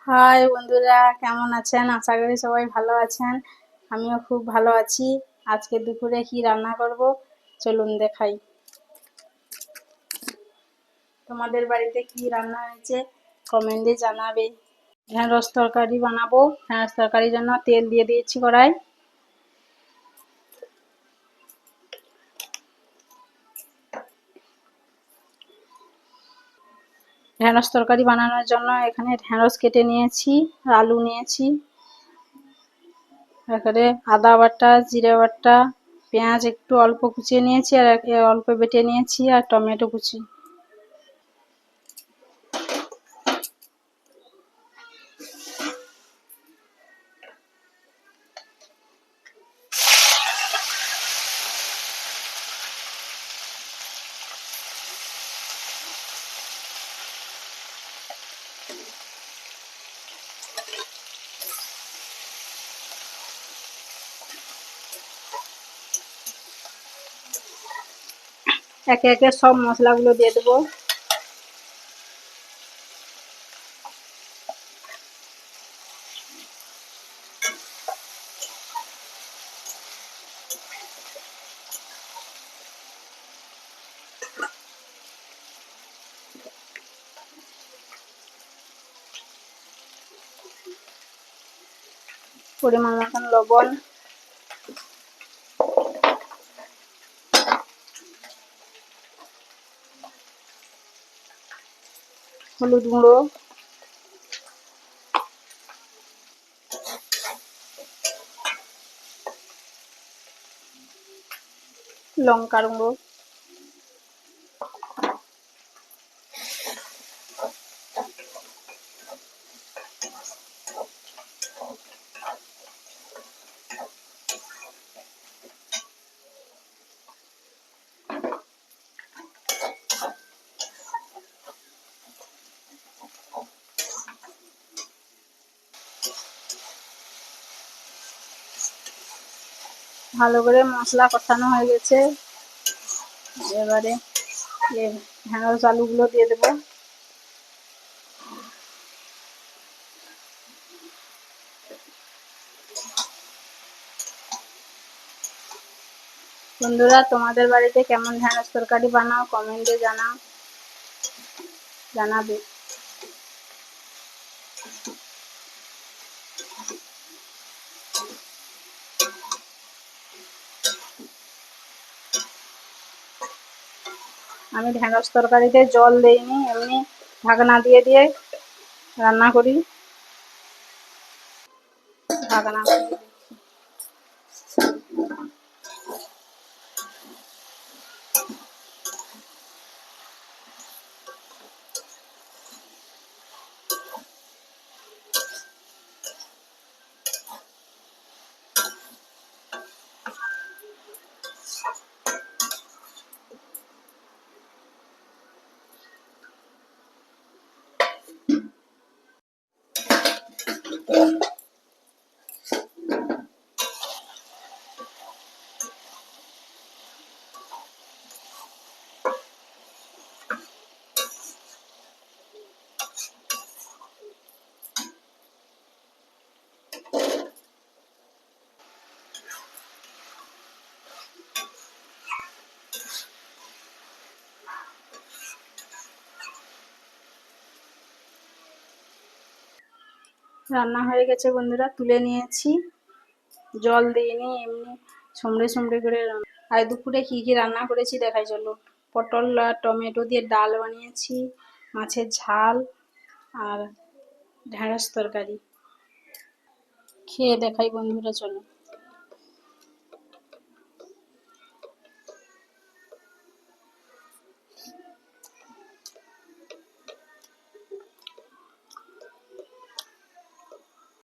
High বন্ধুরা, কেমন আছেন? আশা করি সবাই ভালো আছেন। আমিও খুব ভালো আছি। আজকে দুপুরে কি রান্না করব চলুন দেখাই। তোমাদের বাড়িতে কি রান্না হয়েছে কমেন্টে জানাবে। ঢেঁড়স তরকারি বানাবো। ঢেঁড়স তরকারির জন্য তেল দিয়ে দিয়েছি কড়াই। ঢেঁড়স তরকারি বানানোর জন্য এখানে ঢেঁড়স কেটে নিয়েছি, আলু নিয়েছি, এখানে আদা বাটা, জিরে বাটা, পেঁয়াজ একটু অল্প কুচিয়ে নিয়েছি আর অল্প বেটে নিয়েছি, আর টমেটো কুচি। একে একে সব মশলাগুলো দিয়ে দেবো। পরিমাণ মতন লবণ, হলুদ গুঁড়ো, লঙ্কার গুঁড়ো, ভালো করে মশলা কষানো হয়ে গেছে। এবারে ঢেঁড়স আলুগুলো দিয়ে দেবো। বন্ধুরা, তোমাদের বাড়িতে কেমন ঢেঁড়স তরকারি বানাও কমেন্টে জানাবে। আমি ঢেঁড়স তরকারিতে জল দেইনি, এমনি ঢাকনা দিয়ে দিয়ে রান্না করি। ঢাকনা দিয়ে দিচ্ছি। রান্না হয়ে গেছে বন্ধুরা, তুলে নিয়েছি। জল দিইনি, এমনি সুমড়ে সুমড়ে করে আর দুপুরে কি কি রান্না করেছি দেখাই চলো। পটল আর টমেটো দিয়ে ডাল বানিয়েছি, মাছের ঝাল আর ঢেঁড়স তরকারি। খেয়ে দেখাই বন্ধুরা, চলো।